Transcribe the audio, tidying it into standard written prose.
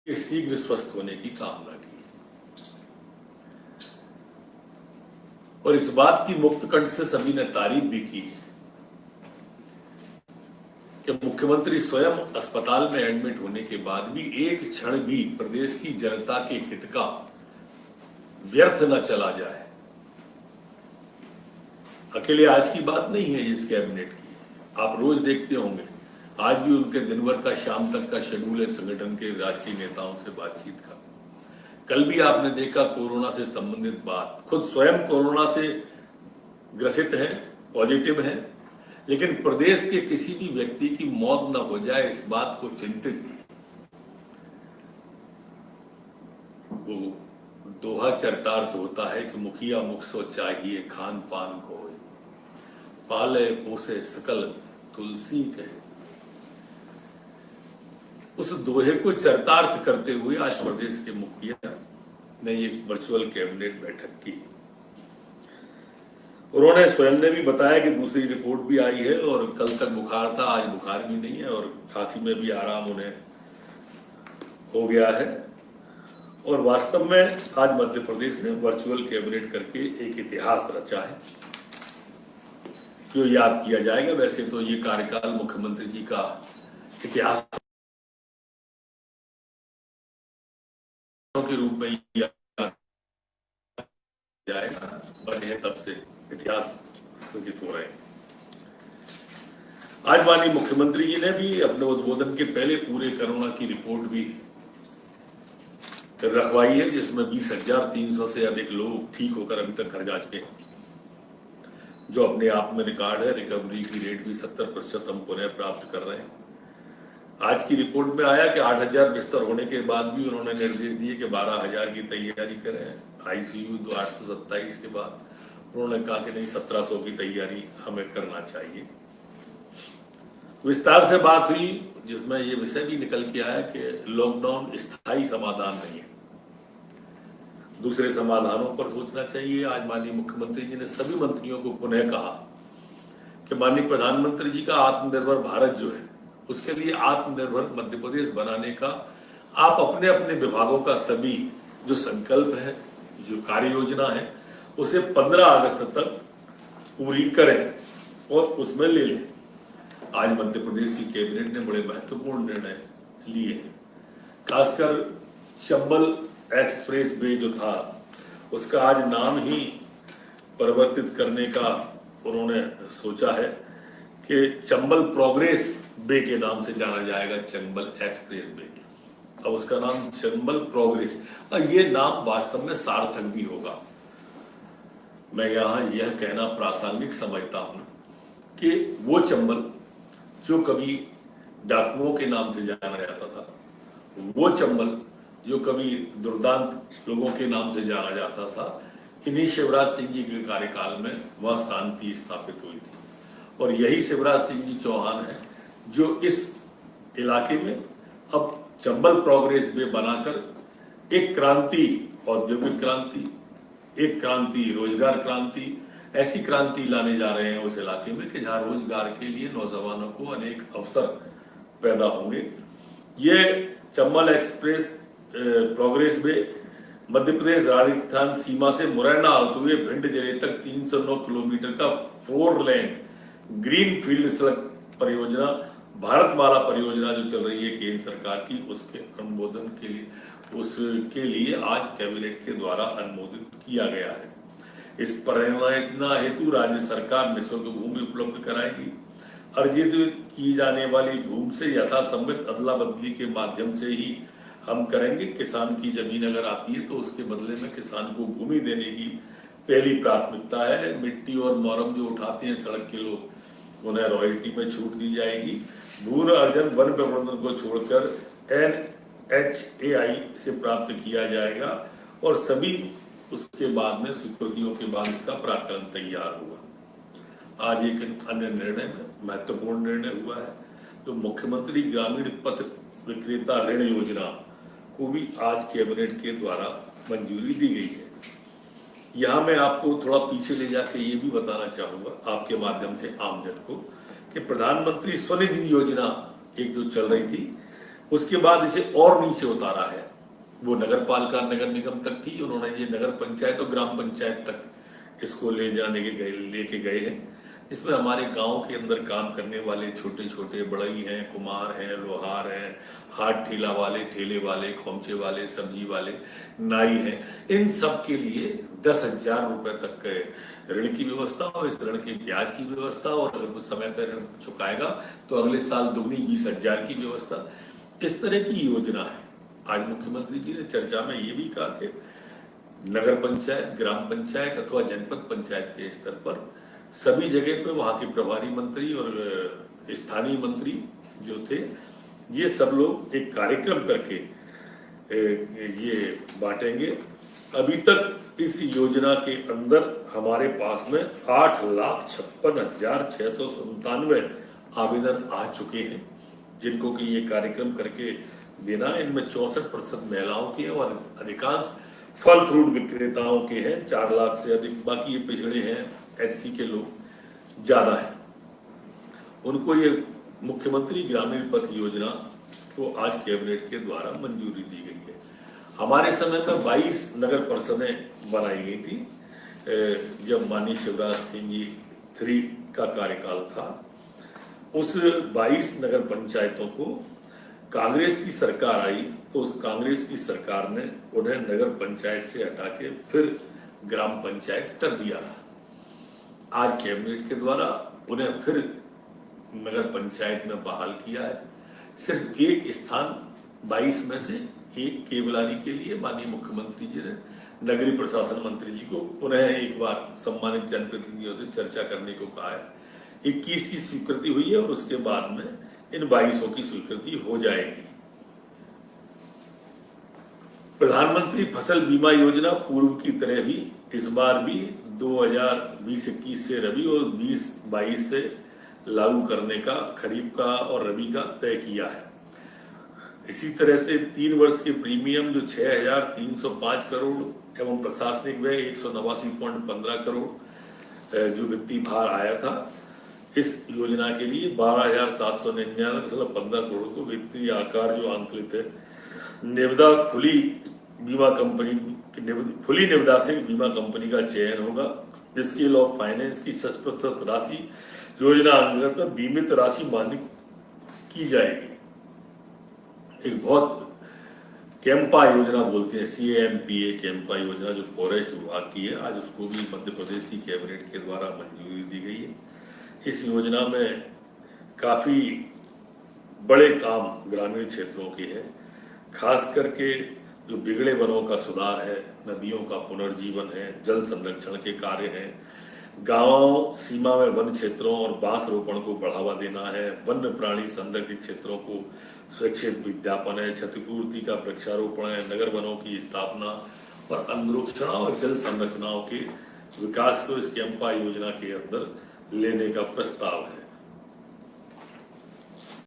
के शीघ्र स्वस्थ होने की कामना की और इस बात की मुक्त कंठ से सभी ने तारीफ भी की कि मुख्यमंत्री स्वयं अस्पताल में एडमिट होने के बाद भी एक क्षण भी प्रदेश की जनता के हित का व्यर्थ न चला जाए। अकेले आज की बात नहीं है इस कैबिनेट की, आप रोज देखते होंगे, आज भी उनके दिन भर का शाम तक का शेड्यूल है संगठन के राष्ट्रीय नेताओं से बातचीत का। कल भी आपने देखा कोरोना से संबंधित बात, खुद स्वयं कोरोना से ग्रसित हैं, पॉजिटिव हैं, लेकिन प्रदेश के किसी भी व्यक्ति की मौत न हो जाए इस बात को चिंतित वो दोहा चरितार्थ होता है कि मुखिया मुख सो चाहिए खान पान को, पाले पोसे सकल तुलसी कहे। उस दोहे को चरितार्थ करते हुए आज प्रदेश के मुखिया ने एक वर्चुअल कैबिनेट बैठक की। उन्होंने स्वयं ने भी बताया कि दूसरी रिपोर्ट भी आई है और कल तक बुखार था, आज बुखार भी नहीं है और खांसी में भी आराम उन्हें हो गया है। और वास्तव में आज मध्य प्रदेश ने वर्चुअल कैबिनेट करके एक इतिहास रचा है जो याद किया जाएगा। वैसे तो ये कार्यकाल मुख्यमंत्री जी का इतिहास के रूप में याद जाएगा, बने तब से इतिहास सृजित हो रहे हैं। आज माननीय मुख्यमंत्री जी ने भी अपने उद्बोधन के पहले पूरे कोरोना की रिपोर्ट भी रखवाई है, जिसमें 20,300 से अधिक लोग ठीक होकर अभी तक घर जा चुके हैं, जो अपने आप में रिकॉर्ड है। रिकवरी की रेट भी 70% हम पुनः प्राप्त कर रहे हैं। आज की रिपोर्ट में आया कि 8,000 बिस्तर होने के बाद भी उन्होंने निर्देश दिए कि 12,000 की तैयारी करें। आईसीयू 827 के बाद उन्होंने कहा कि नहीं, 1,700 की तैयारी हमें करना चाहिए। विस्तार से बात हुई जिसमें यह विषय भी निकल के आया कि लॉकडाउन स्थायी समाधान नहीं है, दूसरे समाधानों पर सोचना चाहिए। आज माननीय मुख्यमंत्री जी ने सभी मंत्रियों को पुनः कहा कि माननीय प्रधानमंत्री जी का आत्मनिर्भर भारत जो है, उसके लिए आत्मनिर्भर मध्य प्रदेश बनाने का आप अपने अपने विभागों का सभी जो संकल्प है, जो कार्य योजना है, उसे 15 अगस्त तक पूरी करें और उसमें ले लें। आज मध्य प्रदेश की कैबिनेट ने बड़े महत्वपूर्ण निर्णय लिए, खासकर चंबल एक्सप्रेस वे जो था उसका आज नाम ही परिवर्तित करने का उन्होंने सोचा है कि चंबल प्रोग्रेस वे के नाम से जाना जाएगा, चंबल एक्सप्रेस वे। अब उसका नाम चंबल प्रोग्रेस, और ये नाम वास्तव में सार्थक भी होगा। मैं यहां यह कहना प्रासंगिक समझता हूं कि वो चंबल जो कभी डाकुओं के नाम से जाना जाता था, वो चंबल जो कभी दुर्दांत लोगों के नाम से जाना जाता था, इन्हीं शिवराज सिंह जी के कार्यकाल में वह शांति स्थापित हुई थी। और यही शिवराज सिंह जी चौहान है जो इस इलाके में अब चंबल प्रोग्रेस वे बनाकर एक क्रांति, औद्योगिक क्रांति, एक क्रांति रोजगार क्रांति, ऐसी क्रांति लाने जा रहे हैं उस इलाके में कि जहां रोजगार के लिए नौजवानों को अनेक अवसर पैदा होंगे। ये Chambal express progress way Madhya Pradesh Rajasthan सीमा से मुरैना होते हुए भिंड जिले तक 309 किलोमीटर का 4 लेन ग्रीन फील्ड सड़क परियोजना, भारतमाला परियोजना जो चल रही है केंद्र सरकार की, उसके अनुमोदन के लिए, उसके लिए आज कैबिनेट के द्वारा अनुमोदित किया गया है। इस परियोजना हेतु राज्य सरकार निःशुल्क भूमि उपलब्ध कराएगी। अर्जित की जाने वाली भूमि से यथासंभव अदला बदली के माध्यम से ही हम करेंगे। किसान की जमीन अगर आती है तो उसके बदले में किसान को भूमि देने की पहली प्राथमिकता है। मिट्टी और मोरम जो उठाते हैं सड़क के लोग, उन्हें रॉयल्टी में छूट दी जाएगी। भू अर्जन वन प्रबंधन को छोड़कर NHAI से प्राप्त किया जाएगा और सभी उसके बाद में स्वीकृतियों के बाद इसका प्राकलन तैयार हुआ। आज एक अन्य निर्णय में महत्वपूर्ण निर्णय हुआ है, जो मुख्यमंत्री ग्रामीण पथ विक्रेता ऋण योजना को भी आज कैबिनेट के द्वारा मंजूरी दी गई है। यहां मैं आपको थोड़ा पीछे ले जाकर ये भी बताना चाहूंगा आपके माध्यम से आमजन को कि प्रधानमंत्री स्वनिधि योजना एक जो चल रही थी, उसके बाद इसे और नीचे उतारा है। वो नगर पालिका नगर निगम तक थी, उन्होंने ये नगर पंचायत और ग्राम पंचायत तक इसको लेके गए हैं, इसमें हमारे गांव के अंदर काम करने वाले छोटे छोटे बढ़ई हैं, कुम्हार हैं, लोहार हैं, हाथ ठेला वाले, ठेले वाले, खोमचे वाले, सब्जी वाले, नाई हैं, इन सब के लिए 10,000 रुपए तक के ऋण की व्यवस्था और इस ऋण के ब्याज की व्यवस्था, और अगर वो समय पर ऋण चुकाएगा तो अगले साल दुगनी 20,000 की व्यवस्था। इस तरह की योजना है। आज मुख्यमंत्री जी ने चर्चा में ये भी कहा कि नगर पंचायत, ग्राम पंचायत अथवा जनपद पंचायत के स्तर पर सभी जगह पे वहां के प्रभारी मंत्री और स्थानीय मंत्री जो थे, ये सब लोग एक कार्यक्रम करके ये बांटेंगे। अभी तक इस योजना के अंदर हमारे पास में 8,56,697 आवेदन आ चुके हैं, जिनको कि ये कार्यक्रम करके देना। इनमें 64% महिलाओं के और अधिकांश फल फ्रूट विक्रेताओं के हैं, 4 लाख से अधिक। बाकी ये पिछड़े हैं, एचसी के लोग ज्यादा है। उनको ये मुख्यमंत्री ग्रामीण पथ योजना को आज कैबिनेट के द्वारा मंजूरी दी गई है। हमारे समय में 22 नगर परिषदें बनाई गई थी जब माननीय शिवराज सिंह जी 3 का कार्यकाल था। उस 22 नगर पंचायतों को कांग्रेस की सरकार आई तो उस कांग्रेस की सरकार ने उन्हें नगर पंचायत से हटा के फिर ग्राम पंचायत कर दिया। आज कैबिनेट के द्वारा उन्हें फिर नगर पंचायत में बहाल किया है। सिर्फ एक स्थान 22 में से एक केवलारी के लिए माननीय मुख्यमंत्री जी ने नगरीय प्रशासन मंत्री जी को उन्हें एक बार सम्मानित जनप्रतिनिधियों से चर्चा करने को कहा है। 21 की स्वीकृति हुई है और उसके बाद में इन 22 की स्वीकृति हो जाएगी। प्रधानमंत्री फसल बीमा योजना पूर्व की तरह भी इस बार भी 2020-21 से रबी और 20-22 से लागू करने का खरीफ का और रबी का तय किया है। इसी तरह से 3 वर्ष के प्रीमियम जो 6,305 करोड़ एवं प्रशासनिक व्यय 189.15 करोड़ जो वित्तीय भार आया था, इस योजना के लिए 12,799.15 करोड़ को वित्तीय आकार जो आंकलित है निविदा खुली निविदा से बीमा कंपनी का चयन होगा। स्केल ऑफ फाइनेंस की 6% राशि योजना अंतर्गत बीमित राशि मान्य की जाएगी। एक बहुत कैंपा योजना बोलते हैं, CAMPA कैंपा योजना जो फॉरेस्ट विभाग की है, आज उसको भी मध्य प्रदेश की कैबिनेट के द्वारा मंजूरी दी गई है। इस योजना में काफी बड़े काम ग्रामीण क्षेत्रों के हैं, खास करके जो बिगड़े वनों का सुधार है, नदियों का पुनर्जीवन है, जल संरक्षण के कार्य हैं, गांवों सीमा में वन क्षेत्रों और बांस रोपण को बढ़ावा देना है, वन्य प्राणी संरक्षित क्षेत्रों को स्वैच्छिक विज्ञापन है, क्षतिपूर्ति का वृक्षारोपण है, नगर वनों की स्थापना और अनुरूक्षणा और जल संरचनाओं के विकास को इस कैंपा योजना के अंदर लेने का प्रस्ताव है।